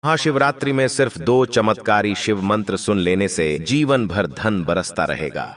महाशिवरात्रि में सिर्फ 2 चमत्कारी शिव मंत्र सुन लेने से जीवन भर धन बरसता रहेगा।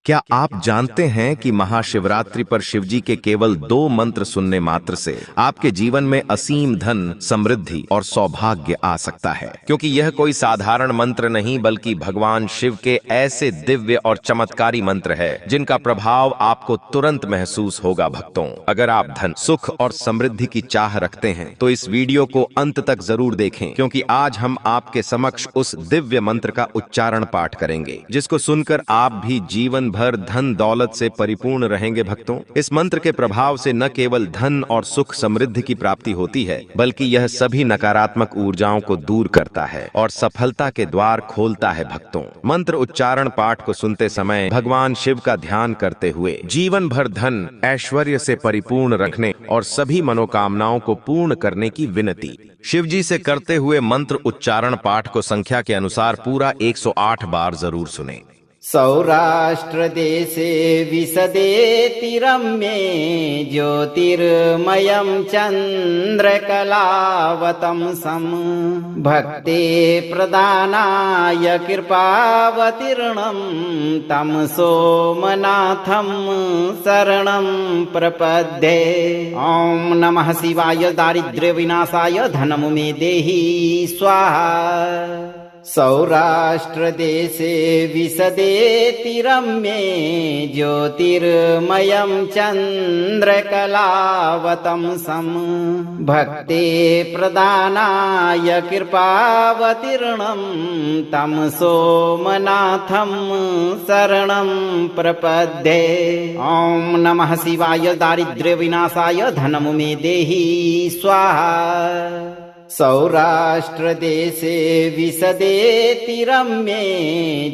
क्या आप जानते हैं कि महाशिवरात्रि पर शिवजी के केवल 2 मंत्र सुनने मात्र से आपके जीवन में असीम धन, समृद्धि और सौभाग्य आ सकता है? क्योंकि यह कोई साधारण मंत्र नहीं बल्कि भगवान शिव के ऐसे दिव्य और चमत्कारी मंत्र है जिनका प्रभाव आपको तुरंत महसूस होगा। भक्तों, अगर आप धन, सुख और समृद्धि की चाह रखते हैं तो इस वीडियो को अंत तक जरूर देखें, क्योंकि आज हम आपके समक्ष उस दिव्य मंत्र का उच्चारण पाठ करेंगे जिसको सुनकर आप भी जीवन भर धन दौलत से परिपूर्ण रहेंगे। भक्तों, इस मंत्र के प्रभाव से न केवल धन और सुख समृद्धि की प्राप्ति होती है बल्कि यह सभी नकारात्मक ऊर्जाओं को दूर करता है और सफलता के द्वार खोलता है। भक्तों, मंत्र उच्चारण पाठ को सुनते समय भगवान शिव का ध्यान करते हुए जीवन भर धन, ऐश्वर्य से परिपूर्ण रखने और सभी मनोकामनाओं को पूर्ण करने की विनती। शिवजी से करते हुए मंत्र उच्चारण पाठ को संख्या के अनुसार पूरा 108 बार जरूर सुने। सौराष्ट्रदेशे विशदेति रम्ये ज्योतिर्मयं चन्द्रकलावतंसं भक्ते प्रदानाय कृपावतीर्णं तं सोमनाथं शरणं प्रपद्ये। ॐ नमः शिवाय दारिद्र्यविनाशाय धनं मे देहि स्वाहा। सौराष्ट्रदेशे विशदेति रम्ये ज्योतिर्मयं चन्द्रकलावतंसं भक्ते प्रदानाय कृपावतीर्णं तं सोमनाथं शरणं प्रपद्ये। ॐ नमः शिवाय दारिद्र्यविनाशाय धनं मे देहि स्वाहा। सौराष्ट्रदेशे विशदेति रम्ये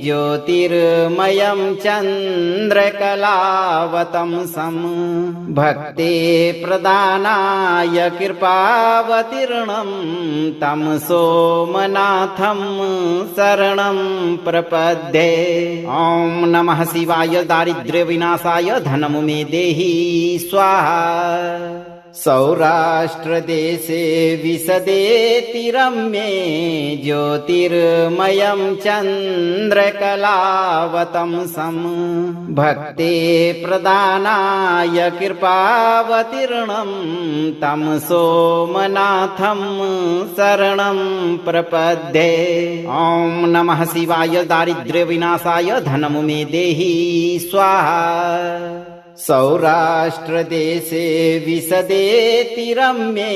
ज्योतिर्मयं चन्द्रकलावतंसं भक्ते प्रदानाय कृपावतीर्णं तं सोमनाथं शरणं प्रपद्ये। ॐ नमः शिवाय दारिद्र्यविनाशाय धनं मे देहि स्वाहा। सौराष्ट्रदेशे विशदेति रम्ये ज्योतिर्मयं चन्द्रकलावतंसं भक्ते प्रदानाय कृपावतीर्णं तं सोमनाथं शरणं प्रपद्ये। ॐ नमः शिवाय दारिद्र्यविनाशाय धनं मे देहि स्वाहा। सौराष्ट्रदेशे विशदेति रम्ये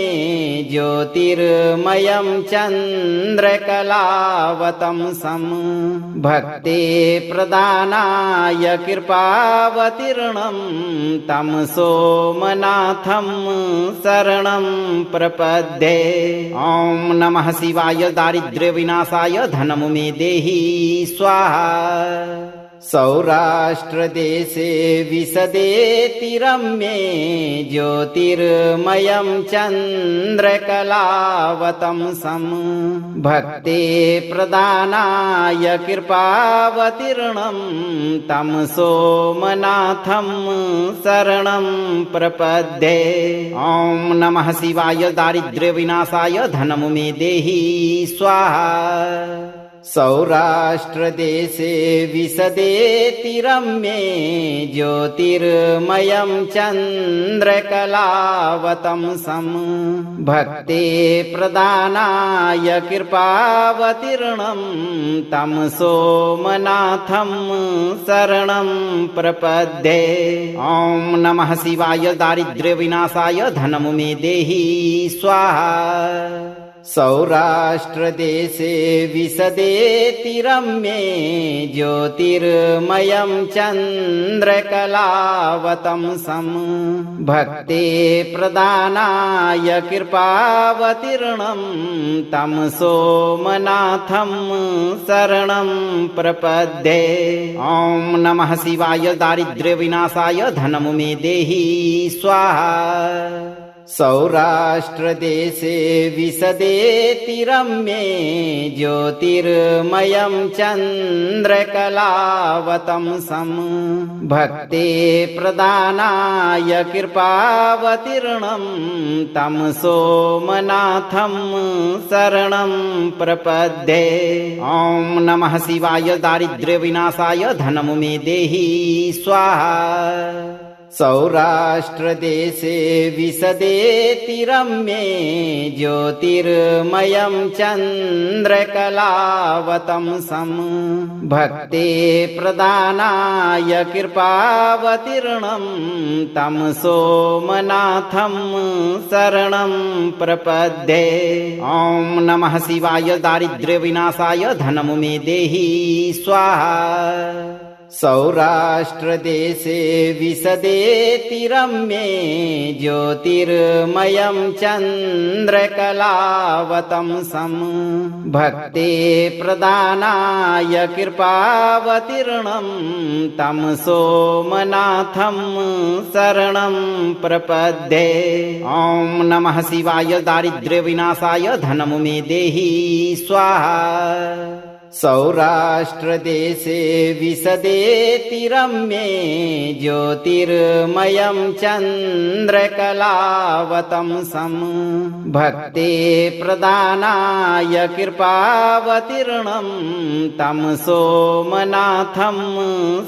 ज्योतिर्मयं चन्द्रकलावतंसं भक्ते प्रदानाय कृपावतीर्णं तं सोमनाथं शरणं प्रपद्ये। ॐ नमः शिवाय दारिद्र्यविनाशाय धनं मे देहि स्वाहा। सौराष्ट्रदेशे विशदेति रम्ये ज्योतिर्मयं चन्द्रकलावतंसं भक्ते प्रदानाय कृपावतीर्णं तं सोमनाथं शरणं प्रपद्ये। ॐ नमः शिवाय दारिद्र्यविनाशाय धनं मे देहि स्वाहा। सौराष्ट्रदेशे विशदेति रम्ये ज्योतिर्मयं चन्द्रकलावतंसं भक्ते प्रदानाय कृपावतीर्णं तं सोमनाथं शरणं प्रपद्ये। ॐ नमः शिवाय दारिद्र्यविनाशाय धनं मे देहि स्वाहा। सौराष्ट्रदेशे विशदेति रम्ये ज्योतिर्मयं चन्द्रकलावतंसं भक्ते प्रदानाय कृपावतीर्णं तं सोमनाथं शरणं प्रपद्ये। ॐ नमः शिवाय दारिद्र्यविनाशाय धनं मे देहि स्वाहा। सौराष्ट्रदेशे विशदेति रम्ये ज्योतिर्मयं चन्द्रकलावतंसं भक्ते प्रदानाय कृपावतीर्णं तं सोमनाथं शरणं प्रपद्ये। ॐ नमः शिवाय। दारिद्र्यविनाशाय धनं मे देहि स्वाहा। सौराष्ट्रदेशे विशदेति रम्ये ज्योतिर्मयं चन्द्रकलावतंसं भक्ते प्रदानाय कृपावतीर्णं तं सोमनाथं शरणं प्रपद्ये। ॐ नमः शिवाय। दारिद्र्यविनाशाय धनं मे देहि स्वाहा। सौराष्ट्रदेशे विशदेति रम्ये ज्योतिर्मयं चन्द्रकलावतंसं भक्ते प्रदानाय कृपावतीर्णं तं सोमनाथं शरणं प्रपद्ये। ॐ नमः शिवाय। दारिद्र्यविनाशाय धनं मे देहि स्वाहा। सौराष्ट्रदेशे विशदेति रम्ये ज्योतिर्मयं चन्द्रकलावतंसं भक्ते प्रदानाय कृपावतीर्णं तं सोमनाथं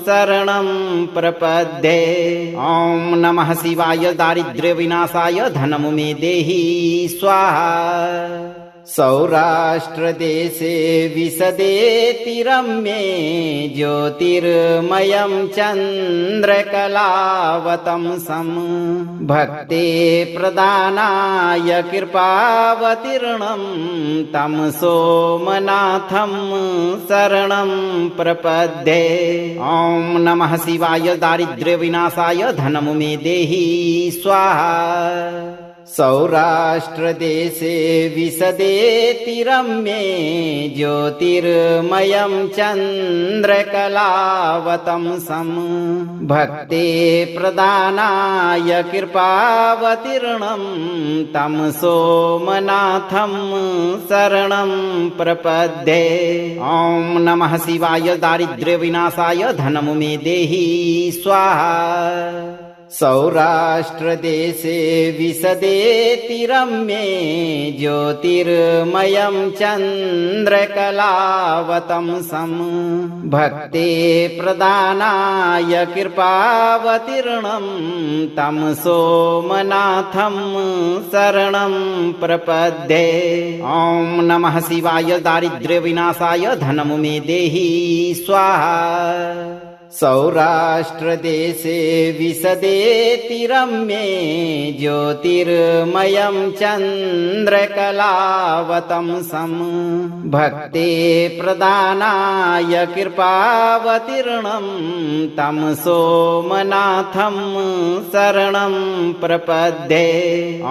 शरणं प्रपद्ये। ॐ नमः शिवाय। दारिद्र्यविनाशाय धनं मे देहि स्वाहा। सौराष्ट्रदेशे विशदेति रम्ये ज्योतिर्मयं चन्द्रकलावतंसं भक्ते प्रदानाय कृपावतीर्णं तं सोमनाथं शरणं प्रपद्ये। ॐ नमः शिवाय। दारिद्र्यविनाशाय धनं मे देहि स्वाहा। सौराष्ट्रदेशे विशदेति रम्ये ज्योतिर्मयं चन्द्रकलावतंसं भक्ते प्रदानाय कृपावतीर्णं तं सोमनाथं शरणं प्रपद्ये। ॐ नमः शिवाय। दारिद्र्यविनाशाय धनं मे देहि स्वाहा। सौराष्ट्रदेशे विशदेति रम्ये ज्योतिर्मयं चन्द्रकलावतंसं भक्ते प्रदानाय कृपावतीर्णं तं सोमनाथं शरणं प्रपद्ये। ॐ नमः शिवाय। दारिद्र्यविनाशाय धनं मे देहि स्वाहा। सौराष्ट्रदेशे विशदेति रम्ये ज्योतिर्मयं चन्द्रकलावतंसं भक्ते प्रदानाय कृपावतीर्णं तं सोमनाथं शरणं प्रपद्ये। ॐ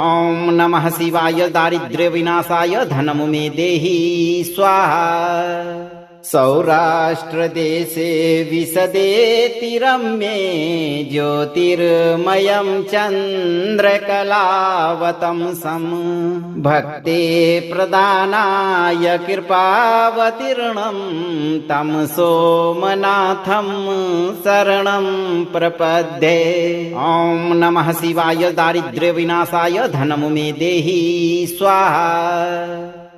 नमः शिवाय। दारिद्र्यविनाशाय धनं मे देहि स्वाहा। सौराष्ट्रदेशे विशदेति रम्ये ज्योतिर्मयं चन्द्रकलावतंसं भक्ते प्रदानाय कृपावतीर्णं तं सोमनाथं शरणं प्रपद्ये। ॐ नमः शिवाय। दारिद्र्यविनाशाय धनं मे देहि स्वाहा।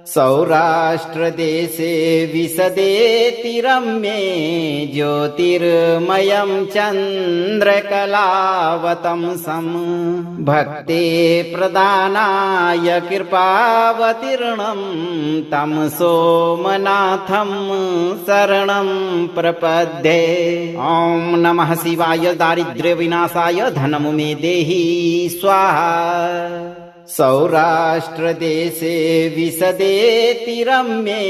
सौराष्ट्रदेशे विशदेति रम्ये ज्योतिर्मयं चन्द्रकलावतंसं भक्ते प्रदानाय कृपावतीर्णं तं सोमनाथं शरणं प्रपद्ये। ॐ नमः शिवाय। दारिद्र्यविनाशाय धनं मे देहि स्वाहा। सौराष्ट्रदेशे विशदेति रम्ये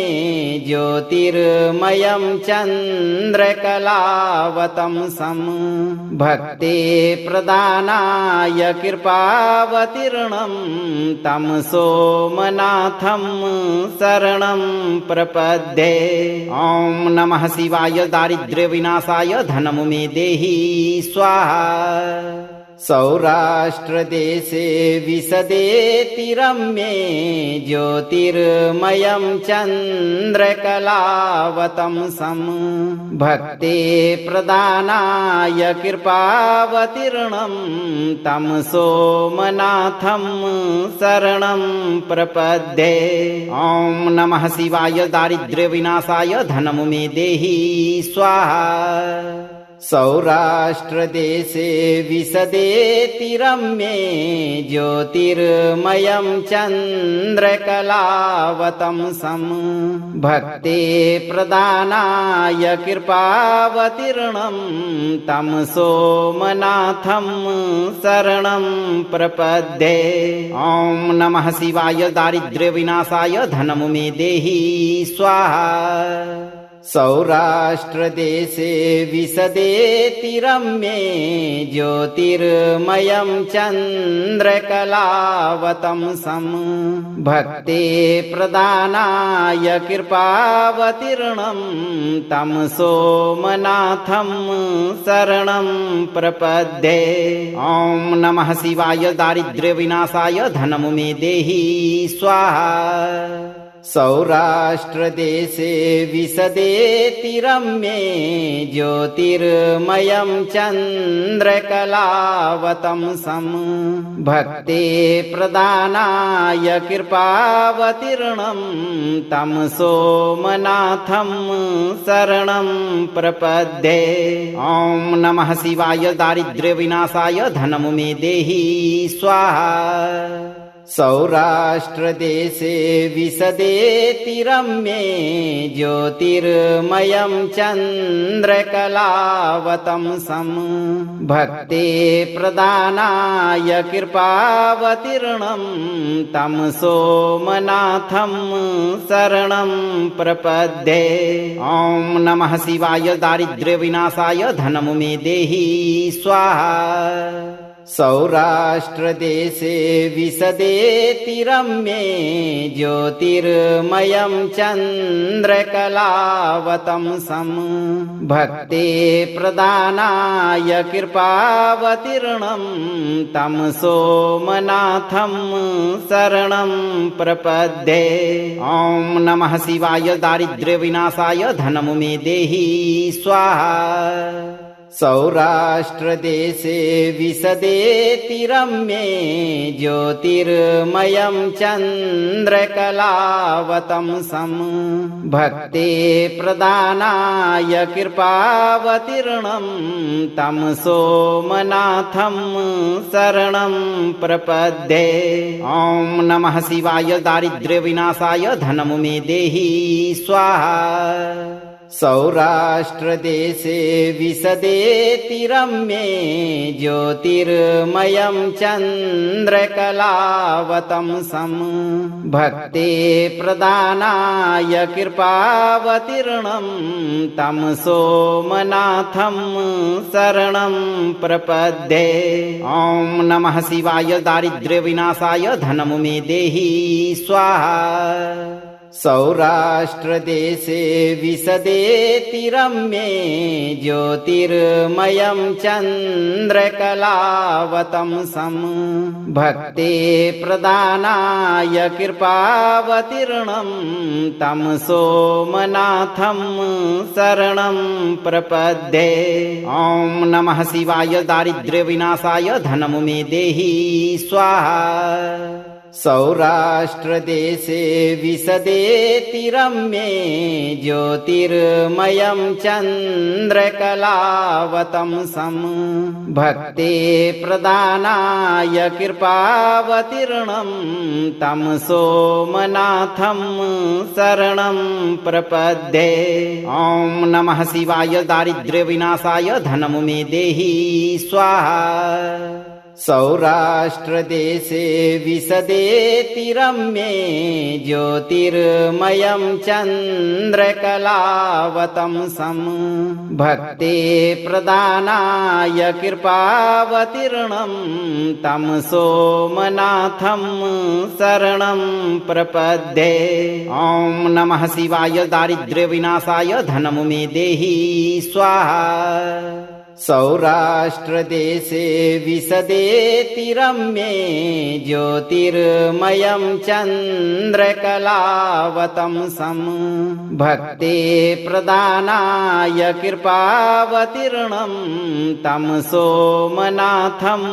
ज्योतिर्मयं चन्द्रकलावतंसं भक्ते प्रदानाय कृपावतीर्णं तं सोमनाथं शरणं प्रपद्ये। ॐ नमः शिवाय। दारिद्र्यविनाशाय धनं मे देहि स्वाहा। सौराष्ट्रदेशे विशदेति रम्ये ज्योतिर्मयं चन्द्रकलावतंसं भक्ते प्रदानाय कृपावतीर्णं तं सोमनाथं शरणं प्रपद्ये। ॐ नमः शिवाय दारिद्र्यविनाशाय धनं मे देहि स्वाहा। सौराष्ट्रदेशे विशदेति रम्ये ज्योतिर्मयं चन्द्रकलावतंसं भक्ते प्रदानाय कृपावतीर्णं तं सोमनाथं शरणं प्रपद्ये। ॐ नमः शिवाय दारिद्र्यविनाशाय धनं मे देहि स्वाहा। सौराष्ट्रदेशे विशदेति रम्ये ज्योतिर्मयं चन्द्रकलावतंसं भक्ते प्रदानाय कृपावतीर्णं तं सोमनाथं शरणं प्रपद्ये। ॐ नमः शिवाय दारिद्र्यविनाशाय धनं मे देहि स्वाहा। सौराष्ट्रदेशे विशदेति रम्ये ज्योतिर्मयं चन्द्रकलावतंसं भक्ते प्रदानाय कृपावतीर्णं तं सोमनाथं शरणं प्रपद्ये। ॐ नमः शिवाय दारिद्र्यविनाशाय धनं मे देहि स्वाहा। सौराष्ट्रदेशे विशदेति रम्ये ज्योतिर्मयं चन्द्रकलावतंसं भक्ते प्रदानाय कृपावतीर्णं तं सोमनाथं शरणं प्रपद्ये। ॐ नमः शिवाय दारिद्र्यविनाशाय धनं मे देहि स्वाहा। सौराष्ट्रदेशे विशदेति रम्ये ज्योतिर्मयं चन्द्रकलावतंसं भक्ते प्रदानाय कृपावतीर्णं तं सोमनाथं शरणं प्रपद्ये। ॐ नमः शिवाय दारिद्र्यविनाशाय धनं मे देहि स्वाहा। सौराष्ट्रदेशे विशदेति रम्ये ज्योतिर्मयं चन्द्रकलावतंसं भक्ते प्रदानाय कृपावतीर्णं तं सोमनाथं शरणं प्रपद्ये। ॐ नमः शिवाय दारिद्र्यविनाशाय धनं मे देहि स्वाहा। सौराष्ट्रदेशे विशदेति रम्ये ज्योतिर्मयं चन्द्रकलावतंसं भक्ते प्रदानाय कृपावतीर्णं तं सोमनाथं शरणं प्रपद्ये। ॐ नमः शिवाय दारिद्र्यविनाशाय धनं मे देहि स्वाहा। सौराष्ट्रदेशे विशदेति रम्ये ज्योतिर्मयं चन्द्रकलावतंसं भक्ते प्रदानाय कृपावतीर्णं तं सोमनाथं शरणं प्रपद्ये। ॐ नमः शिवाय दारिद्र्यविनाशाय धनं मे देहि स्वाहा। सौराष्ट्रदेशे विशदेति रम्ये ज्योतिर्मयं चन्द्रकलावतंसं भक्ते प्रदानाय कृपावतीर्णं तं सोमनाथं शरणं प्रपद्ये। ॐ नमः शिवाय दारिद्र्यविनाशाय धनं मे देहि स्वाहा। सौराष्ट्रदेशे विशदेति रम्ये ज्योतिर्मयं चन्द्रकलावतंसं भक्ते प्रदानाय कृपावतीर्णं तं सोमनाथं शरणं प्रपद्ये। ॐ नमः शिवाय दारिद्र्यविनाशाय धनं मे देहि स्वाहा। सौराष्ट्रदेशे विशदेति रम्ये ज्योतिर्मयं चन्द्रकलावतंसं भक्ते प्रदानाय कृपावतीर्णं तं सोमनाथं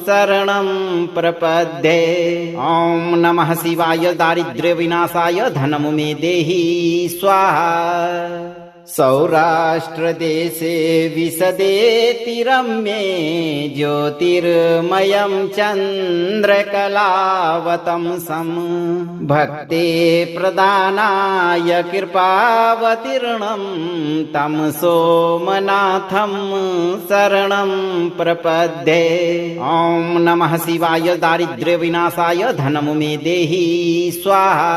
शरणं प्रपद्ये। ॐ नमः शिवाय दारिद्र्यविनाशाय धनं मे देहि स्वाहा। सौराष्ट्रदेशे विशदेति रम्ये ज्योतिर्मयं चन्द्रकलावतंसं भक्ते प्रदानाय कृपावतीर्णं तं सोमनाथं शरणं प्रपद्ये। ॐ नमः शिवाय दारिद्र्यविनाशाय धनं मे देहि स्वाहा।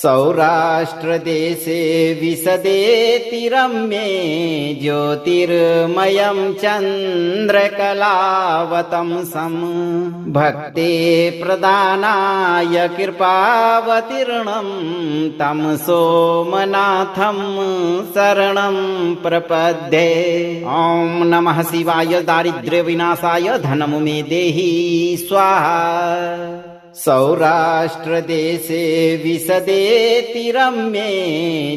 सौराष्ट्रदेशे विशदेति रम्ये ज्योतिर्मयं चन्द्रकलावतंसं भक्ते प्रदानाय कृपावतीर्णं तं सोमनाथं शरणं प्रपद्ये। ॐ नमः शिवाय दारिद्र्यविनाशाय धनं मे देहि स्वाहा। सौराष्ट्रदेशे विशदेति रम्ये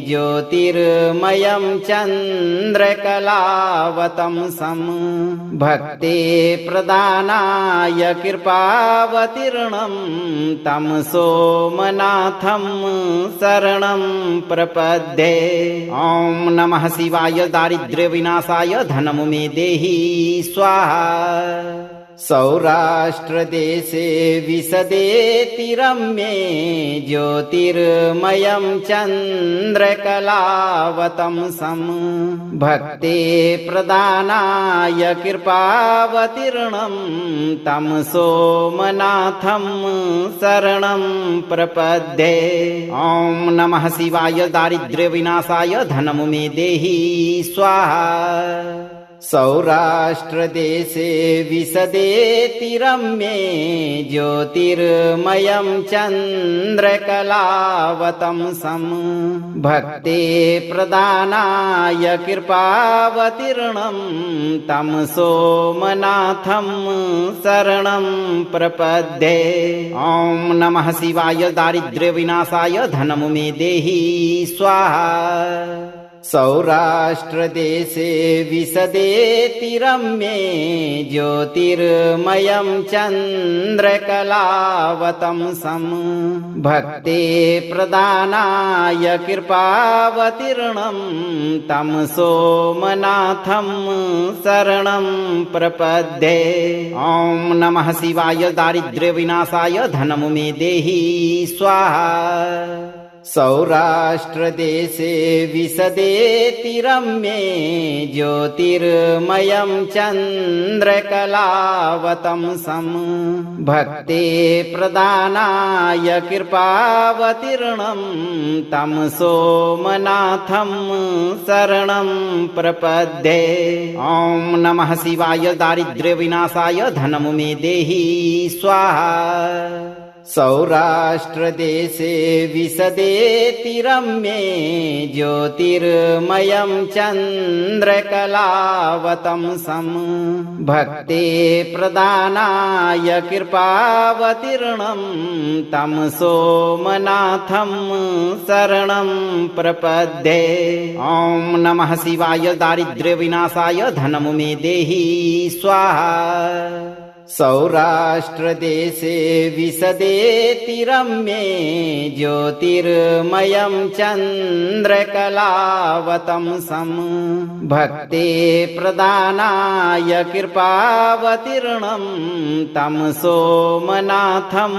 ज्योतिर्मयं चन्द्रकलावतंसं भक्ते प्रदानाय कृपावतीर्णं तं सोमनाथं शरणं प्रपद्ये। ॐ नमः शिवाय दारिद्र्यविनाशाय धनं मे देहि स्वाहा। सौराष्ट्रदेशे विशदेति रम्ये ज्योतिर्मयं चन्द्रकलावतंसं भक्ते प्रदानाय कृपावतीर्णं तं सोमनाथं शरणं प्रपद्ये। ॐ नमः शिवाय दारिद्र्यविनाशाय धनं मे देहि स्वाहा। सौराष्ट्रदेशे विशदेति रम्ये ज्योतिर्मयं चन्द्रकलावतंसं भक्ते प्रदानाय कृपावतीर्णं तं सोमनाथं शरणं प्रपद्ये। ॐ नमः शिवाय दारिद्र्यविनाशाय धनं मे देहि स्वाहा। सौराष्ट्रदेशे विशदेति रम्ये ज्योतिर्मयं चन्द्रकलावतंसं भक्ते प्रदानाय कृपावतीर्णं तं सोमनाथं शरणं प्रपद्ये। ॐ नमः शिवाय दारिद्र्यविनाशाय धनं मे देहि स्वाहा। सौराष्ट्रदेशे विशदेति रम्ये ज्योतिर्मयं चन्द्रकलावतंसं भक्ते प्रदानाय कृपावतीर्णं तं सोमनाथं शरणं प्रपद्ये। ॐ नमः शिवाय दारिद्र्यविनाशाय धनं मे देहि स्वाहा। सौराष्ट्रदेशे विशदेति रम्ये ज्योतिर्मयं चन्द्रकलावतंसं भक्ते प्रदानाय कृपावतीर्णं तं सोमनाथं शरणं प्रपद्ये। ॐ नमः शिवाय दारिद्र्यविनाशाय धनं मे देहि स्वाहा। सौराष्ट्रदेशे विशदेति रम्ये ज्योतिर्मयं चन्द्रकलावतंसं भक्ते प्रदानाय कृपावतीर्णं तं सोमनाथं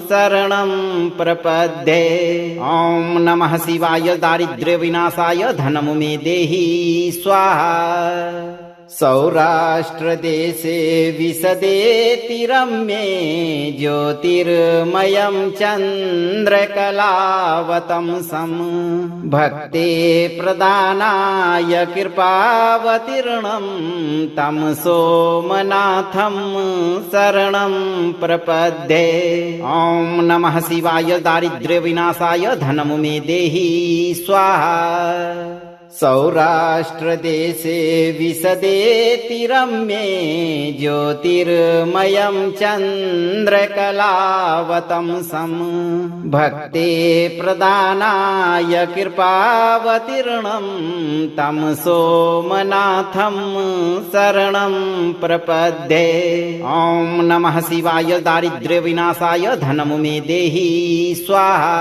शरणं प्रपद्ये। ॐ नमः शिवाय दारिद्र्यविनाशाय धनं मे देहि स्वाहा। सौराष्ट्रदेशे विशदेति रम्ये ज्योतिर्मयं चन्द्रकलावतंसं भक्ते प्रदानाय कृपावतीर्णं तं सोमनाथं शरणं प्रपद्ये। ॐ नमः शिवाय दारिद्र्यविनाशाय धनं मे देहि स्वाहा। सौराष्ट्रदेशे विशदेति रम्ये ज्योतिर्मयं चन्द्रकलावतंसं भक्ते प्रदानाय कृपावतीर्णं तं सोमनाथं शरणं प्रपद्ये। ॐ नमः शिवाय दारिद्र्यविनाशाय धनं मे देहि स्वाहा।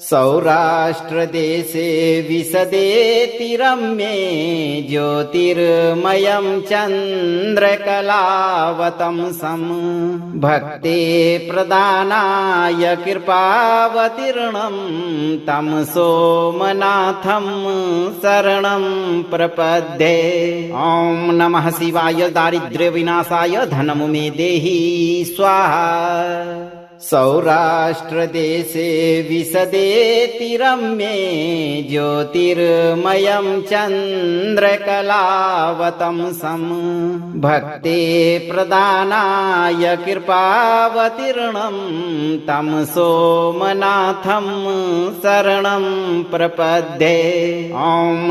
सौराष्ट्रदेशे विशदेति रम्ये ज्योतिर्मयं चन्द्रकलावतंसं भक्ते प्रदानाय कृपावतीर्णं तं सोमनाथं शरणं प्रपद्ये। ॐ नमः शिवाय दारिद्र्यविनाशाय धनं मे देहि स्वाहा। सौराष्ट्रदेशे विशदेति रम्ये ज्योतिर्मयं चन्द्रकलावतंसं भक्ते प्रदानाय कृपावतीर्णं तं सोमनाथं शरणं प्रपद्ये। ॐ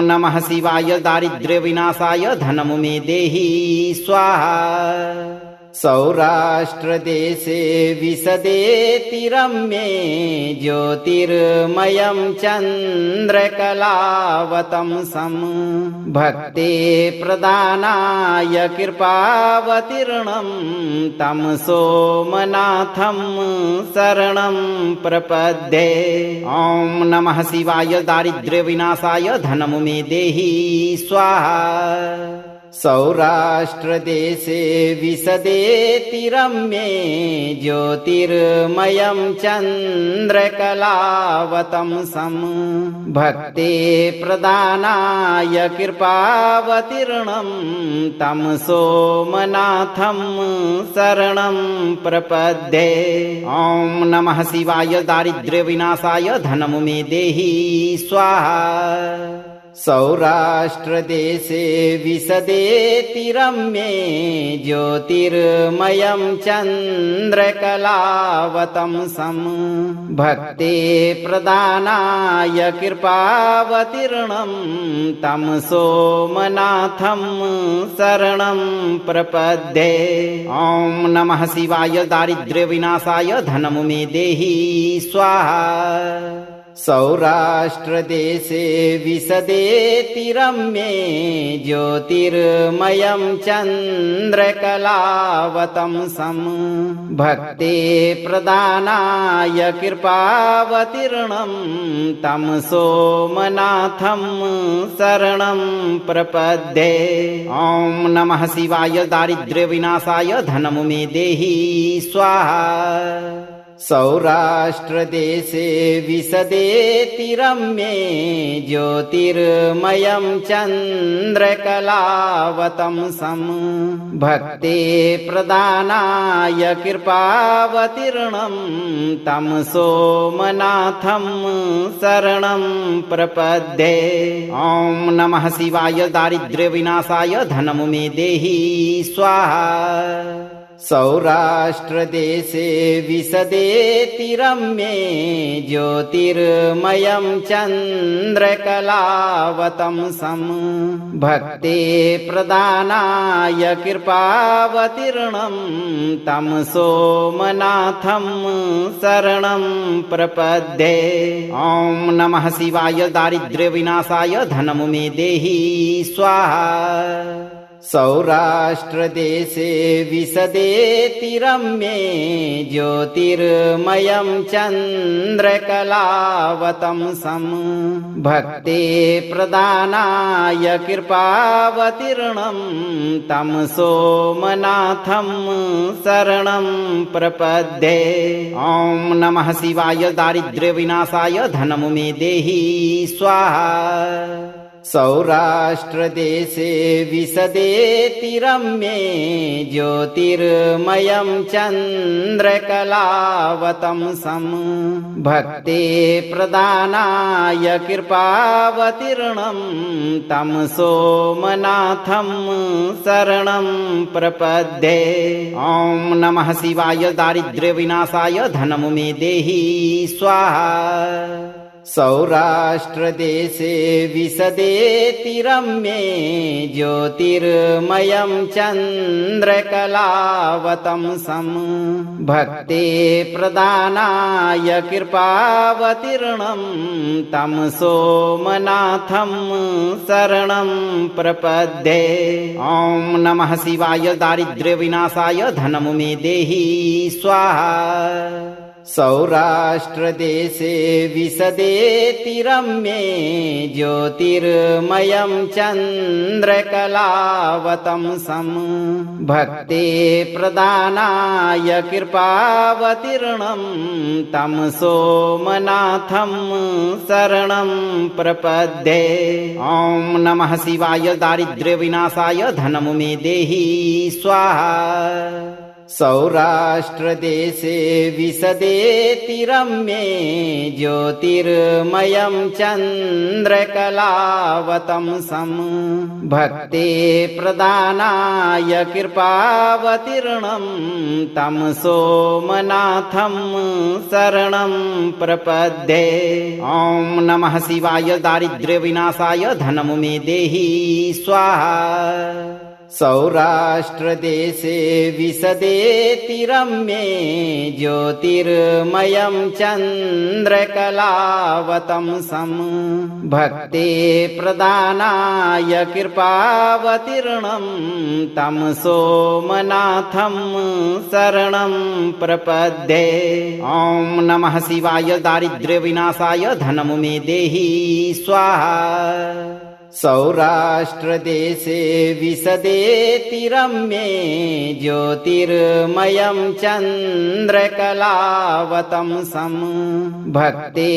नमः शिवाय दारिद्र्यविनाशाय धनं मे देहि स्वाहा। सौराष्ट्रदेशे विशदेति रम्ये ज्योतिर्मयं चन्द्रकलावतंसं भक्ते प्रदानाय कृपावतीर्णं तं सोमनाथं शरणं प्रपद्ये। ॐ नमः शिवाय दारिद्र्यविनाशाय धनं मे देहि स्वाहा। सौराष्ट्रदेशे विशदेति रम्ये ज्योतिर्मयं चन्द्रकलावतंसं भक्ते प्रदानाय कृपावतीर्णं तं सोमनाथं शरणं प्रपद्ये। ॐ नमः शिवाय दारिद्र्यविनाशाय धनं मे देहि स्वाहा। सौराष्ट्रदेशे विशदेति रम्ये ज्योतिर्मयं चन्द्रकलावतंसं भक्ते प्रदानाय कृपावतीर्णं तं सोमनाथं शरणं प्रपद्ये। ॐ नमः शिवाय दारिद्र्यविनाशाय धनं मे देहि स्वाहा। सौराष्ट्रदेशे विशदेति रम्ये ज्योतिर्मयं चन्द्रकलावतंसं भक्ते प्रदानाय कृपावतीर्णं तं सोमनाथं शरणं प्रपद्ये। ॐ नमः शिवाय दारिद्र्यविनाशाय धनं मे देहि स्वाहा। सौराष्ट्रदेशे विशदेति रम्ये ज्योतिर्मयं चन्द्रकलावतंसं भक्ते प्रदानाय कृपावतीर्णं तं सोमनाथं शरणं प्रपद्ये। ॐ नमः शिवाय दारिद्र्यविनाशाय धनं मे देहि स्वाहा। सौराष्ट्रदेशे विशदेति रम्ये ज्योतिर्मयं चन्द्रकलावतंसं भक्ते प्रदानाय कृपावतीर्णं तं सोमनाथं शरणं प्रपद्ये। ॐ नमः शिवाय दारिद्र्यविनाशाय धनं मे देहि स्वाहा। सौराष्ट्रदेशे विशदेति रम्ये ज्योतिर्मयं चन्द्रकलावतंसं भक्ते प्रदानाय कृपावतीर्णं तं सोमनाथं शरणं प्रपद्ये। ॐ नमः शिवाय दारिद्र्यविनाशाय धनं मे देहि स्वाहा। सौराष्ट्रदेशे विशदेति रम्ये ज्योतिर्मयं चन्द्रकलावतंसं भक्ते प्रदानाय कृपावतीर्णं तं सोमनाथं शरणं प्रपद्ये। ॐ नमः शिवाय दारिद्र्यविनाशाय धनं मे देहि स्वाहा। सौराष्ट्रदेशे विशदेति रम्ये ज्योतिर्मयं चन्द्रकलावतंसं भक्ते प्रदानाय कृपावतीर्णं तं सोमनाथं शरणं प्रपद्ये। ॐ नमः शिवाय दारिद्र्यविनाशाय धनं मे देहि स्वाहा। सौराष्ट्रदेशे विशदेति रम्ये ज्योतिर्मयं चन्द्रकलावतंसं भक्ते प्रदानाय कृपावतीर्णं तं सोमनाथं शरणं प्रपद्ये। ॐ नमः शिवाय दारिद्र्यविनाशाय धनं मे देहि स्वाहा। सौराष्ट्रदेशे विशदेति रम्ये ज्योतिर्मयं चन्द्रकलावतंसं भक्ते प्रदानाय कृपावतीर्णं तं सोमनाथं शरणं प्रपद्ये। ॐ नमः शिवाय दारिद्र्यविनाशाय धनं मे देहि स्वाहा। सौराष्ट्रदेशे विशदेति रम्ये ज्योतिर्मयं चन्द्रकलावतंसं भक्ते प्रदानाय कृपावतीर्णं तं सोमनाथं शरणं प्रपद्ये। ॐ नमः शिवाय दारिद्र्यविनाशाय धनं मे देहि स्वाहा। सौराष्ट्रदेशे विशदेति रम्ये ज्योतिर्मयं चन्द्रकलावतंसं भक्ते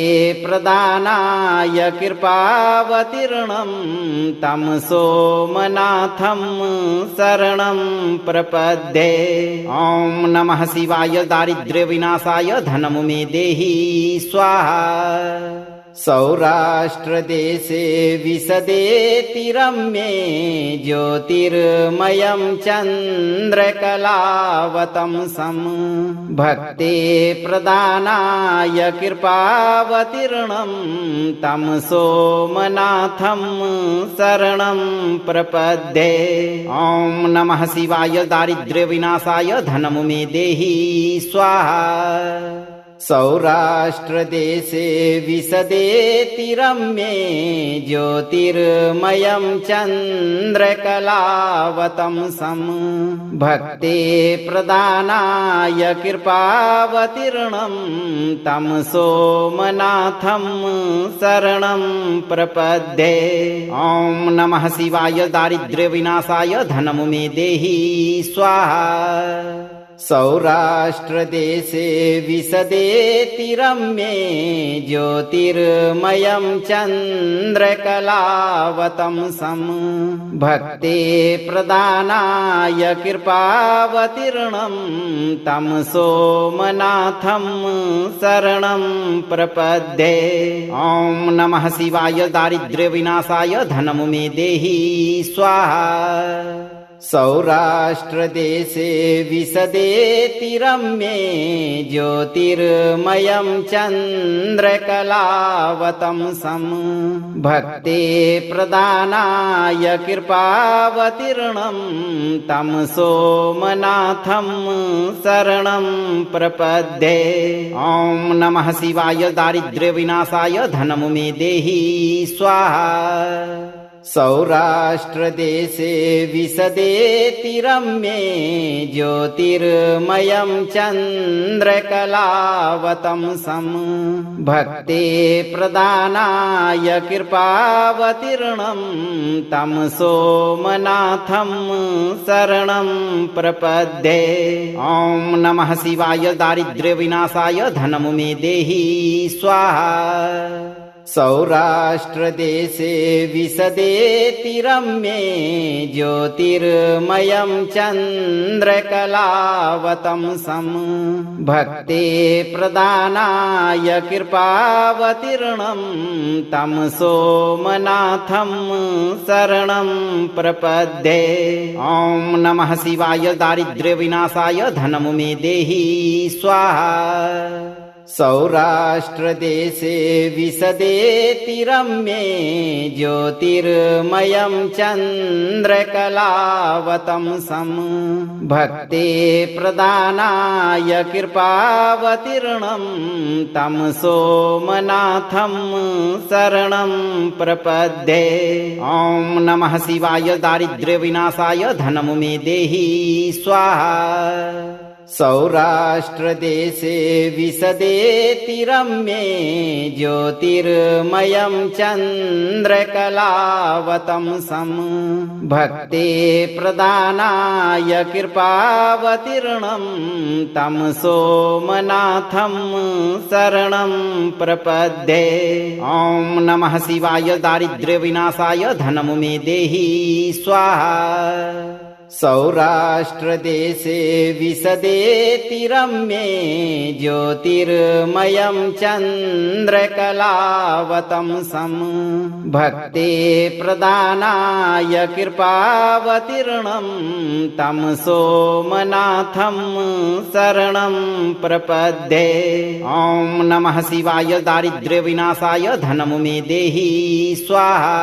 प्रदानाय कृपावतीर्णं तं सोमनाथं शरणं प्रपद्ये। ॐ नमः शिवाय दारिद्र्यविनाशाय धनं मे देहि स्वाहा। सौराष्ट्रदेशे विशदेति रम्ये ज्योतिर्मयं चन्द्रकलावतंसं भक्ते प्रदानाय कृपावतीर्णं तं सोमनाथं शरणं प्रपद्ये। ॐ नमः शिवाय दारिद्र्यविनाशाय धनं मे देहि स्वाहा। सौराष्ट्रदेशे विशदेति रम्ये ज्योतिर्मयं चन्द्रकलावतंसं भक्ते प्रदानाय कृपावतीर्णं तं सोमनाथं शरणं प्रपद्ये। ॐ नमः शिवाय दारिद्र्यविनाशाय धनं मे देहि स्वाहा। सौराष्ट्रदेशे विशदेति रम्ये ज्योतिर्मयं चन्द्रकलावतंसं भक्ते प्रदानाय कृपावतीर्णं तं सोमनाथं शरणं प्रपद्ये। ॐ नमः शिवाय दारिद्र्यविनाशाय धनं मे देहि स्वाहा। सौराष्ट्रदेशे विशदेति रम्ये ज्योतिर्मयं चन्द्रकलावतंसं भक्ते प्रदानाय कृपावतीर्णं तं सोमनाथं शरणं प्रपद्ये। ॐ नमः शिवाय दारिद्र्यविनाशाय धनं मे देहि स्वाहा। सौराष्ट्रदेशे विशदेति रम्ये ज्योतिर्मयं चन्द्रकलावतंसं भक्ते प्रदानाय कृपावतीर्णं तं सोमनाथं शरणं प्रपद्ये। ॐ नमः शिवाय दारिद्र्यविनाशाय धनं मे देहि स्वाहा। सौराष्ट्रदेशे विशदेति रम्ये ज्योतिर्मयं चन्द्रकलावतंसं भक्ते प्रदानाय कृपावतीर्णं तं सोमनाथं शरणं प्रपद्ये। ॐ नमः शिवाय दारिद्र्यविनाशाय धनं मे देहि स्वाहा। सौराष्ट्रदेशे विशदेति रम्ये ज्योतिर्मयं चन्द्रकलावतंसं भक्ते प्रदानाय कृपावतीर्णं तं सोमनाथं शरणं प्रपद्ये। ॐ नमः शिवाय दारिद्र्यविनाशाय धनं मे देहि स्वाहा। सौराष्ट्रदेशे विशदेति रम्ये ज्योतिर्मयं चन्द्रकलावतंसं भक्ते प्रदानाय कृपावतीर्णं तं सोमनाथं शरणं प्रपद्ये। ॐ नमः शिवाय दारिद्र्यविनाशाय धनं मे देहि स्वाहा। सौराष्ट्रदेशे विशदेति रम्ये ज्योतिर्मयं चन्द्रकलावतंसं भक्ते प्रदानाय कृपावतीर्णं तं सोमनाथं शरणं प्रपद्ये। ॐ नमः शिवाय दारिद्र्यविनाशाय धनं मे देहि स्वाहा।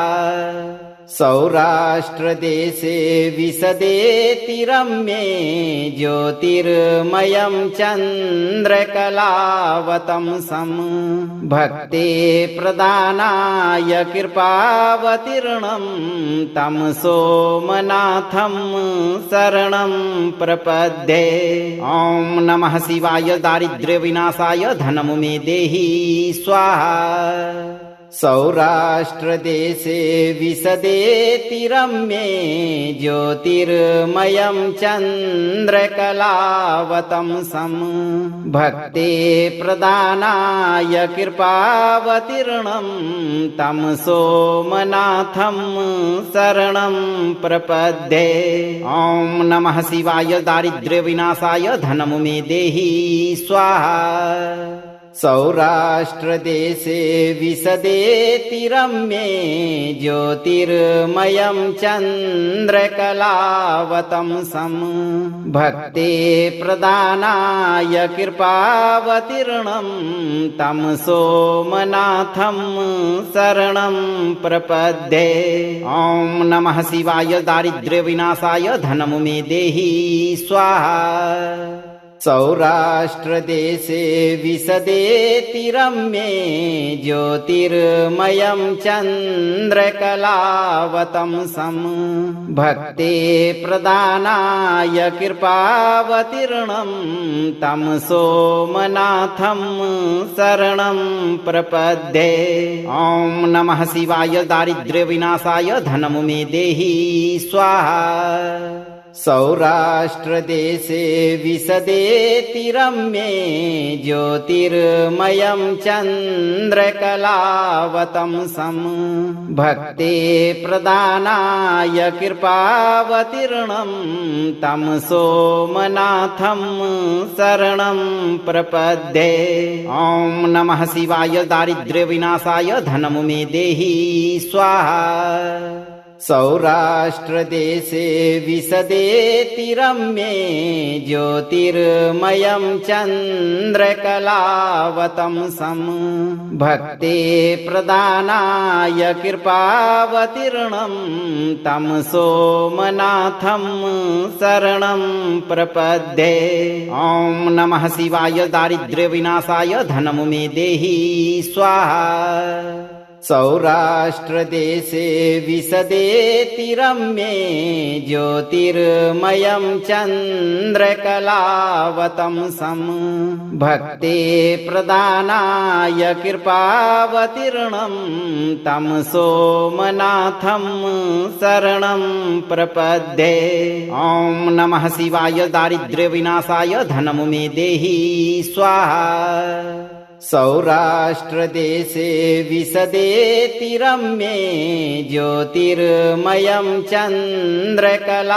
सौराष्ट्रदेशे विशदेति रम्ये ज्योतिर्मयं चन्द्रकलावतंसं भक्ते प्रदानाय कृपावतीर्णं तं सोमनाथं शरणं प्रपद्ये। ॐ नमः शिवाय दारिद्र्यविनाशाय धनं मे देहि स्वाहा। सौराष्ट्रदेशे विशदेति रम्ये ज्योतिर्मयं चन्द्रकलावतंसं भक्ते प्रदानाय कृपावतीर्णं तं सोमनाथं शरणं प्रपद्ये। ॐ नमः शिवाय दारिद्र्यविनाशाय धनं मे देहि स्वाहा। सौराष्ट्रदेशे विशदेति रम्ये ज्योतिर्मयं चन्द्रकलावतंसं भक्ते प्रदानाय कृपावतीर्णं तं सोमनाथं शरणं प्रपद्ये। ॐ नमः शिवाय दारिद्र्यविनाशाय धनं मे देहि स्वाहा। सौराष्ट्रदेशे विशदेति रम्ये ज्योतिर्मयं चन्द्रकलावतंसं भक्ते प्रदानाय कृपावतीर्णं तं सोमनाथं शरणं प्रपद्ये। ॐ नमः शिवाय दारिद्र्यविनाशाय धनं मे देहि स्वाहा। सौराष्ट्रदेशे विशदेति रम्ये ज्योतिर्मयं चन्द्रकलावतंसं भक्ते प्रदानाय कृपावतीर्णं तं सोमनाथं शरणं प्रपद्ये। ॐ नमः शिवाय दारिद्र्यविनाशाय धनं मे देहि स्वाहा। सौराष्ट्रदेशे विशदेति रम्ये ज्योतिर्मयं चन्द्रकलावतंसं भक्ते प्रदानाय कृपावतीर्णं तं सोमनाथं शरणं प्रपद्ये। ॐ नमः शिवाय दारिद्र्यविनाशाय धनं मे देहि स्वाहा। सौराष्ट्रदेशे विशदेति रम्ये ज्योतिर्मयं चन्द्रकलावतंसं भक्ते प्रदानाय कृपावतीर्णं तं सोमनाथं शरणं प्रपद्ये। ॐ नमः शिवाय दारिद्र्यविनाशाय धनं मे देहि स्वाहा। सौराष्ट्रदेशे विशदेति रम्ये ज्योतिर्मयं चन्द्रकलावतंसं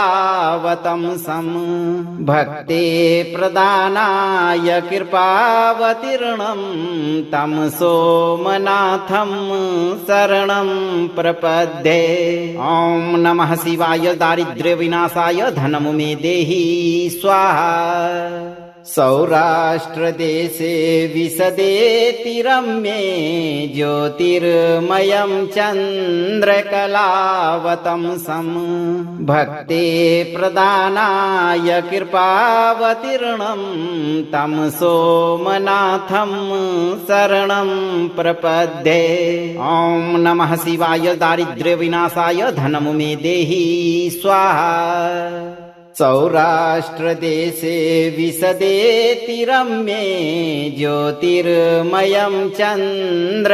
भक्ते प्रदानाय कृपावतीर्णं तं सोमनाथं शरणं प्रपद्ये। ॐ नमः शिवाय दारिद्र्यविनाशाय धनं मे देहि स्वाहा। सौराष्ट्रदेशे विशदेति रम्ये ज्योतिर्मयं चन्द्रकलावतंसं भक्ते प्रदानाय कृपावतीर्णं तं सोमनाथं शरणं प्रपद्ये। ॐ नमः शिवाय दारिद्र्यविनाशाय धनं मे देहि स्वाहा। सौराष्ट्रदेशे विशदेति रम्ये ज्योतिर्मयं चन्द्रकलावतंसं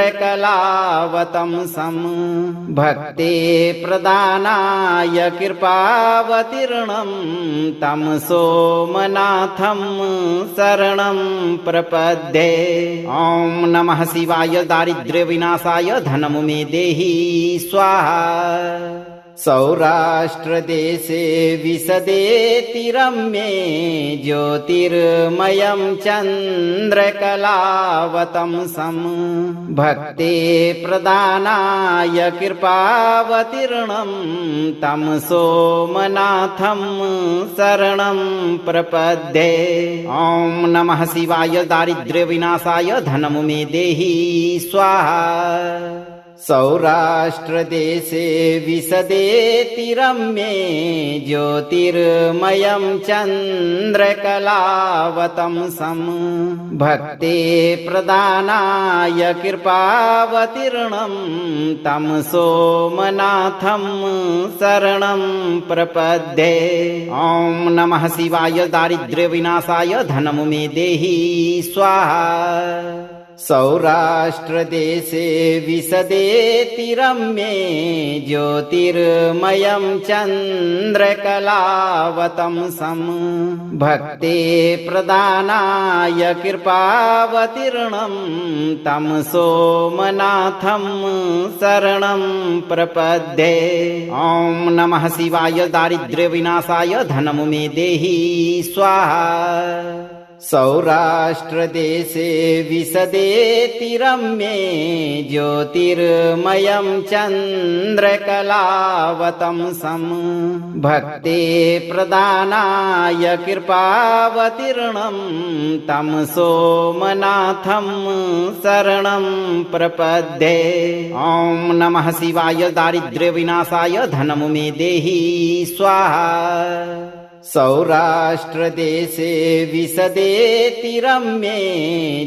भक्ते प्रदानाय कृपावतीर्णं तं सोमनाथं शरणं प्रपद्ये। ॐ नमः शिवाय दारिद्र्यविनाशाय धनं मे देहि स्वाहा। सौराष्ट्रदेशे विशदेति रम्ये ज्योतिर्मयं चन्द्रकलावतंसं भक्ते प्रदानाय कृपावतीर्णं तं सोमनाथं शरणं प्रपद्ये। ॐ नमः शिवाय दारिद्र्यविनाशाय धनं मे देहि स्वाहा। सौराष्ट्रदेशे विशदेति रम्ये ज्योतिर्मयं चन्द्रकलावतंसं भक्ते प्रदानाय कृपावतीर्णं तं सोमनाथं शरणं प्रपद्ये। ॐ नमः शिवाय दारिद्र्यविनाशाय धनं मे देहि स्वाहा। सौराष्ट्रदेशे विशदेति रम्ये ज्योतिर्मयं चन्द्रकलावतंसं भक्ते प्रदानाय कृपावतीर्णं तं सोमनाथं शरणं प्रपद्ये। ॐ नमः शिवाय दारिद्र्यविनाशाय धनं मे देहि स्वाहा। सौराष्ट्रदेशे विशदेति रम्ये ज्योतिर्मयं चन्द्रकलावतंसं भक्ते प्रदानाय कृपावतीर्णं तं सोमनाथं शरणं प्रपद्ये। ॐ नमः शिवाय दारिद्र्यविनाशाय धनं मे देहि स्वाहा। सौराष्ट्रदेशे विशदेति रम्ये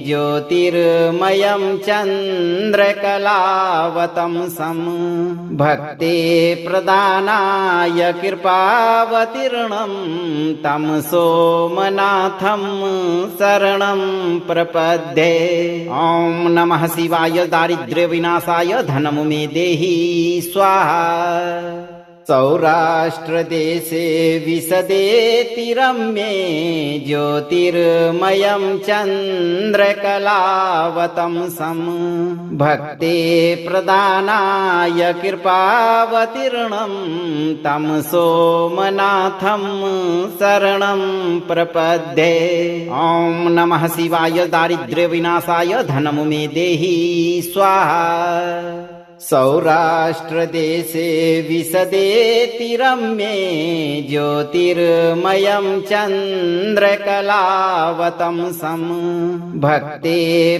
ज्योतिर्मयं चन्द्रकलावतंसं भक्ते प्रदानाय कृपावतीर्णं तं सोमनाथं शरणं प्रपद्ये। ॐ नमः शिवाय दारिद्र्यविनाशाय धनं मे देहि स्वाहा। सौराष्ट्रदेशे विशदेति रम्ये ज्योतिर्मयं चन्द्रकलावतंसं भक्ते प्रदानाय कृपावतीर्णं तं सोमनाथं शरणं प्रपद्ये। ॐ नमः शिवाय दारिद्र्यविनाशाय धनं मे देहि स्वाहा। सौराष्ट्रदेशे विशदेति रम्ये ज्योतिर्मयं चन्द्रकलावतंसं भक्ते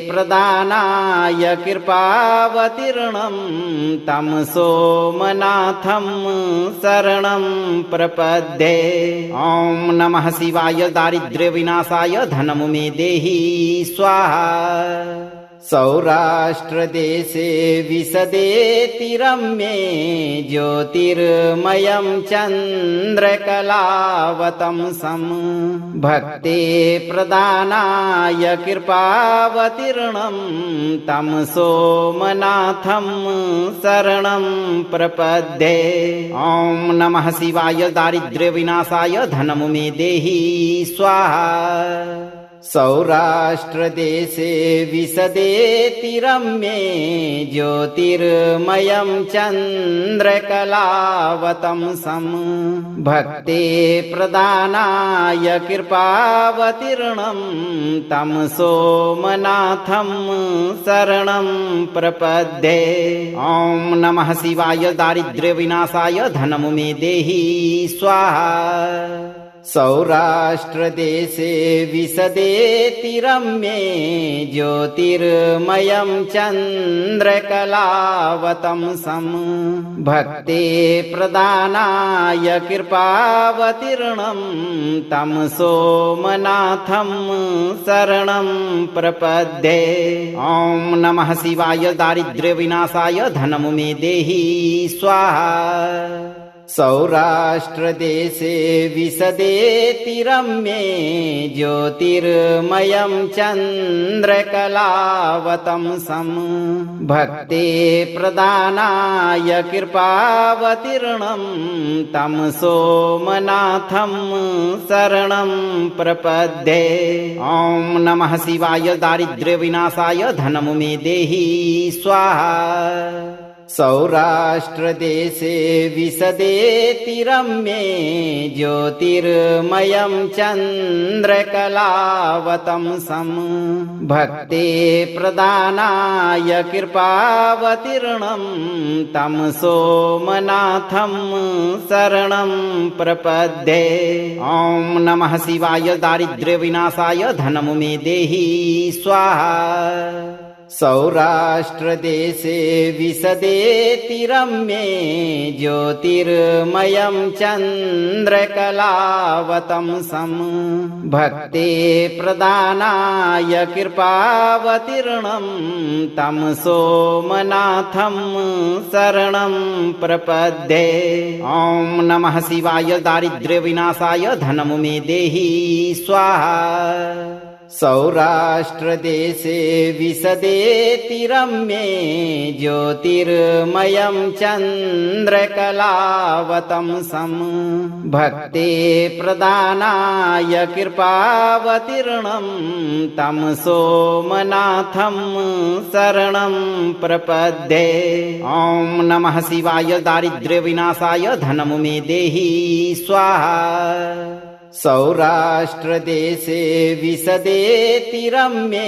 प्रदानाय कृपावतीर्णं तं सोमनाथं शरणं प्रपद्ये। ॐ नमः शिवाय दारिद्र्यविनाशाय धनं मे देहि स्वाहा। सौराष्ट्रदेशे विशदेति रम्ये ज्योतिर्मयं चन्द्रकलावतंसं भक्ते प्रदानाय कृपावतीर्णं तं सोमनाथं शरणं प्रपद्ये। ॐ नमः शिवाय दारिद्र्यविनाशाय धनं मे देहि स्वाहा। सौराष्ट्रदेशे विशदेति रम्ये ज्योतिर्मयं चन्द्रकलावतंसं भक्ते प्रदानाय कृपावतीर्णं तं सोमनाथं शरणं प्रपद्ये। ॐ नमः शिवाय दारिद्र्यविनाशाय धनं मे देहि स्वाहा। सौराष्ट्रदेशे विशदेति रम्ये ज्योतिर्मयं चन्द्रकलावतंसं भक्ते प्रदानाय कृपावतीर्णं तं सोमनाथं शरणं प्रपद्ये। ॐ नमः शिवाय दारिद्र्यविनाशाय धनं मे देहि स्वाहा। सौराष्ट्रदेशे विशदेति रम्ये ज्योतिर्मयं चन्द्रकलावतंसं भक्ते प्रदानाय कृपावतीर्णं तं सोमनाथं शरणं प्रपद्ये। ॐ नमः शिवाय दारिद्र्यविनाशाय धनं मे देहि स्वाहा। सौराष्ट्रदेशे विशदेति रम्ये ज्योतिर्मयं चन्द्रकलावतंसं भक्ते प्रदानाय कृपावतीर्णं तं सोमनाथं शरणं प्रपद्ये। ॐ नमः शिवाय दारिद्र्यविनाशाय धनं मे देहि स्वाहा। सौराष्ट्रदेशे विशदेति रम्ये ज्योतिर्मयं चन्द्रकलावतंसं भक्ते प्रदानाय कृपावतीर्णं तं सोमनाथं शरणं प्रपद्ये। ॐ नमः शिवाय दारिद्र्यविनाशाय धनं मे देहि स्वाहा। सौराष्ट्रदेशे विशदेति रम्ये ज्योतिर्मयं चन्द्रकलावतंसं भक्ते प्रदानाय कृपावतीर्णं तं सोमनाथं शरणं प्रपद्ये। ॐ नमः शिवाय दारिद्र्यविनाशाय धनं मे देहि स्वाहा। सौराष्ट्रदेशे विशदेति रम्ये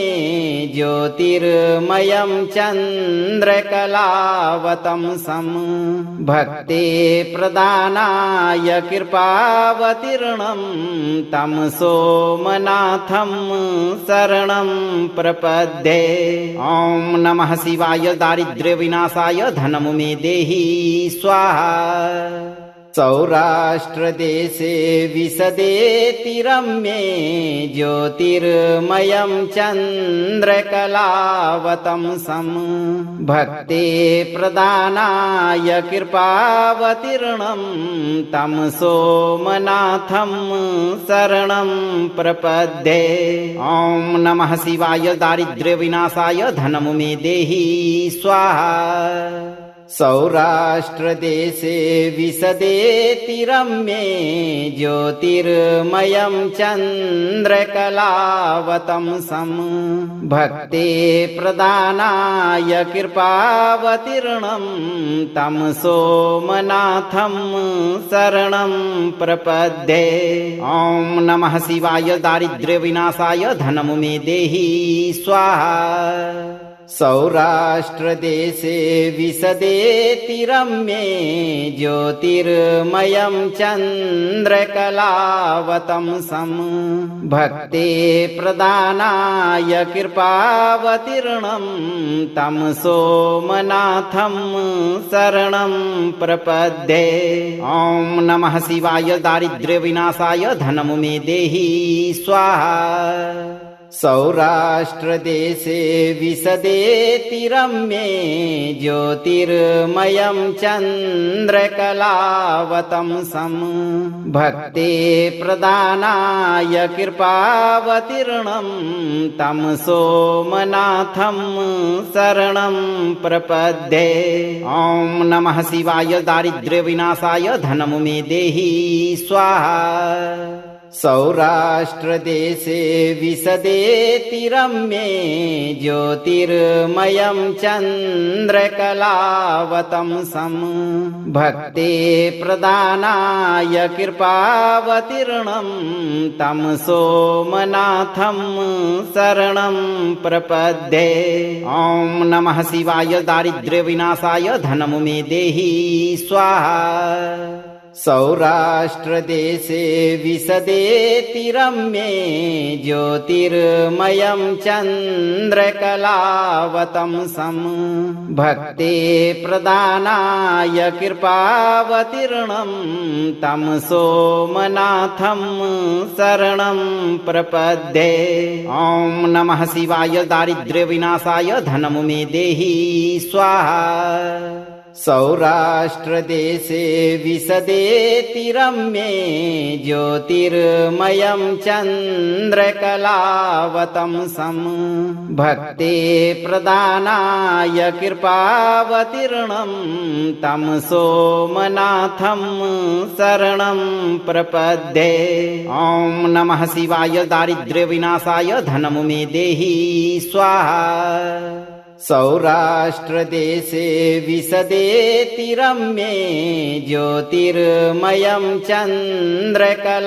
ज्योतिर्मयं चन्द्रकलावतंसं भक्ते प्रदानाय कृपावतीर्णं तं सोमनाथं शरणं प्रपद्ये। ॐ नमः शिवाय दारिद्र्यविनाशाय धनं मे देहि स्वाहा। सौराष्ट्रदेशे विशदेति रम्ये ज्योतिर्मयं चन्द्रकलावतंसं भक्ते प्रदानाय कृपावतीर्णं तं सोमनाथं शरणं प्रपद्ये। ॐ नमः शिवाय दारिद्र्यविनाशाय धनं मे देहि स्वाहा। सौराष्ट्रदेशे विशदेति रम्ये ज्योतिर्मयं चन्द्रकलावतंसं भक्ते प्रदानाय कृपावतीर्णं तं सोमनाथं शरणं प्रपद्ये। ॐ नमः शिवाय दारिद्र्यविनाशाय धनं मे देहि स्वाहा। सौराष्ट्रदेशे विशदेति रम्ये ज्योतिर्मयं चन्द्रकलावतंसं भक्ते प्रदानाय कृपावतीर्णं तं सोमनाथं शरणं प्रपद्ये। ॐ नमः शिवाय दारिद्र्यविनाशाय धनं मे देहि स्वाहा। सौराष्ट्रदेशे विशदेति रम्ये ज्योतिर्मयं चन्द्रकलावतंसं भक्ते प्रदानाय कृपावतीर्णं तं सोमनाथं शरणं प्रपद्ये। ॐ नमः शिवाय दारिद्र्यविनाशाय धनं मे देहि स्वाहा। सौराष्ट्रदेशे विशदेति रम्ये ज्योतिर्मयं चन्द्रकलावतंसं भक्ते प्रदानाय कृपावतीर्णं तं सोमनाथं शरणं प्रपद्ये। ॐ नमः शिवाय दारिद्र्यविनाशाय धनं मे देहि स्वाहा। सौराष्ट्रदेशे विशदेति रम्ये ज्योतिर्मयं चन्द्रकलावतंसं भक्ते प्रदानाय कृपावतीर्णं तं सोमनाथं शरणं प्रपद्ये। ॐ नमः शिवाय दारिद्र्यविनाशाय धनं मे देहि स्वाहा। सौराष्ट्रदेशे विशदेति रम्ये ज्योतिर्मयं चन्द्रकलावतंसं भक्ते प्रदानाय कृपावतीर्णं तं सोमनाथं शरणं प्रपद्ये। ॐ नमः शिवाय दारिद्र्यविनाशाय धनं मे देहि स्वाहा। सौराष्ट्रदेशे विशदेति रम्ये ज्योतिर्मयं चन्द्रकलावतंसं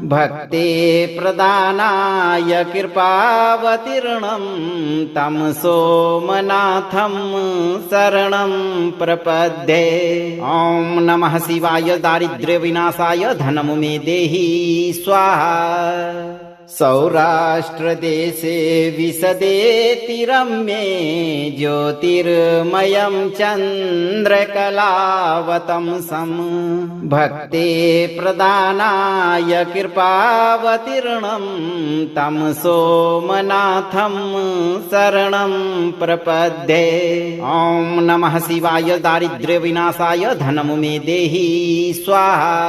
भक्ते प्रदानाय कृपावतीर्णं तं सोमनाथं शरणं प्रपद्ये। ॐ नमः शिवाय दारिद्र्यविनाशाय धनं मे देहि स्वाहा। सौराष्ट्रदेशे विशदेति रम्ये ज्योतिर्मयं चन्द्रकलावतंसं भक्ते प्रदानाय कृपावतीर्णं तं सोमनाथं शरणं प्रपद्ये। ॐ नमः शिवाय दारिद्र्यविनाशाय धनं मे देहि स्वाहा।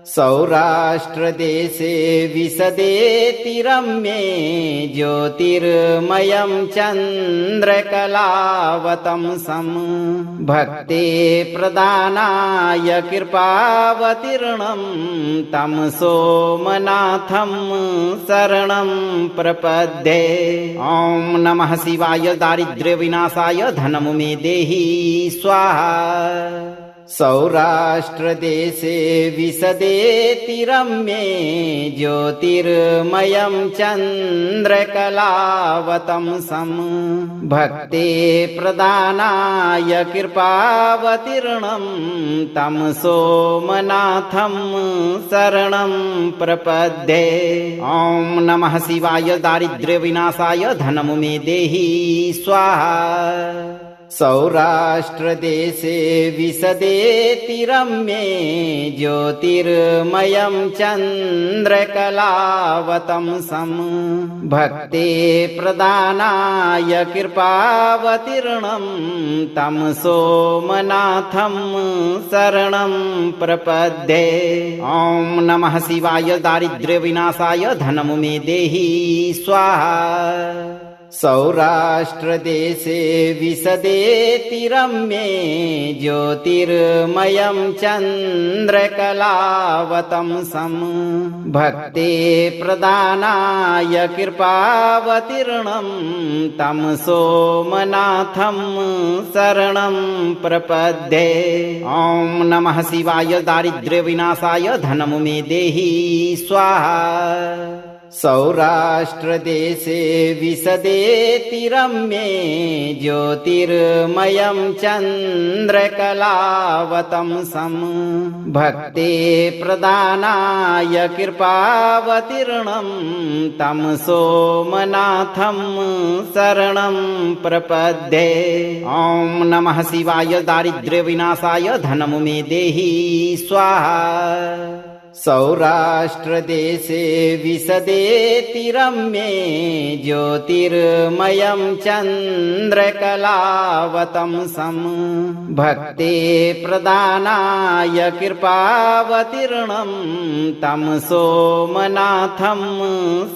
सौराष्ट्रदेशे विशदेति रम्ये ज्योतिर्मयं चन्द्रकलावतंसं भक्ते प्रदानाय कृपावतीर्णं तं सोमनाथं शरणं प्रपद्ये। ॐ नमः शिवाय दारिद्र्यविनाशाय धनं मे देहि स्वाहा। सौराष्ट्रदेशे विशदेति रम्ये ज्योतिर्मयं चन्द्रकलावतंसं भक्ते प्रदानाय कृपावतीर्णं तं सोमनाथं शरणं प्रपद्ये। ॐ नमः शिवाय दारिद्र्यविनाशाय धनं मे देहि स्वाहा। सौराष्ट्रदेशे विशदेति रम्ये ज्योतिर्मयं चन्द्रकलावतंसं भक्ते प्रदानाय कृपावतीर्णं तं सोमनाथं शरणं प्रपद्ये। ॐ नमः शिवाय दारिद्र्यविनाशाय धनं मे देहि स्वाहा। सौराष्ट्रदेशे विशदेति रम्ये ज्योतिर्मयं चन्द्रकलावतंसं भक्ते प्रदानाय कृपावतीर्णं तं सोमनाथं शरणं प्रपद्ये। ॐ नमः शिवाय दारिद्र्यविनाशाय धनं मे देहि स्वाहा। सौराष्ट्रदेशे विशदेति रम्ये ज्योतिर्मयं चन्द्रकलावतंसं भक्ते प्रदानाय कृपावतीर्णं तं सोमनाथं शरणं प्रपद्ये। ॐ नमः शिवाय दारिद्र्यविनाशाय धनं मे देहि स्वाहा। सौराष्ट्रदेशे विशदेति रम्ये ज्योतिर्मयं चन्द्रकलावतंसं भक्ते प्रदानाय कृपावतीर्णं तं सोमनाथं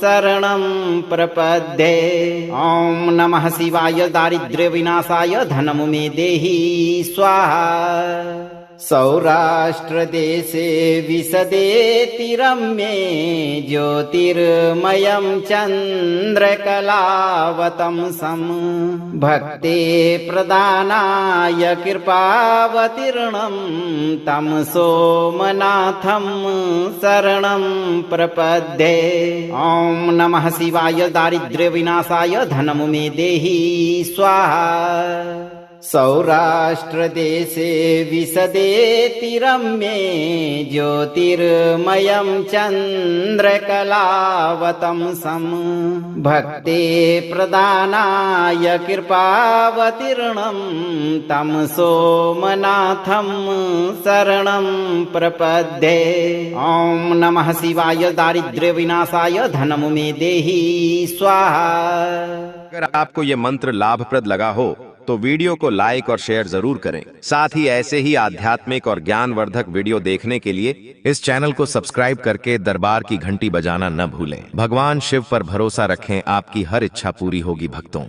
शरणं प्रपद्ये। ॐ नमः शिवाय दारिद्र्यविनाशाय धनं मे देहि स्वाहा। सौराष्ट्रदेशे विशदेति रम्ये ज्योतिर्मयं चन्द्रकलावतंसं भक्ते प्रदानाय कृपावतीर्णं तं सोमनाथं शरणं प्रपद्ये। ॐ नमः शिवाय दारिद्र्यविनाशाय धनं मे देहि स्वाहा। सौराष्ट्रदेशे विशदेति रम्ये ज्योतिर्मयं चन्द्रकलावतंसं भक्ते प्रदानाय कृपावतीर्णं तं सोमनाथं शरणं प्रपद्ये। ॐ नमः शिवाय दारिद्र्य विनाशाय धनम मे देहि स्वाहा। अगर आपको ये मंत्र लाभप्रद लगा हो तो वीडियो को लाइक और शेयर जरूर करें। साथ ही ऐसे ही आध्यात्मिक और ज्ञानवर्धक वीडियो देखने के लिए इस चैनल को सब्सक्राइब करके दरबार की घंटी बजाना न भूलें। भगवान शिव पर भरोसा रखें, आपकी हर इच्छा पूरी होगी भक्तों।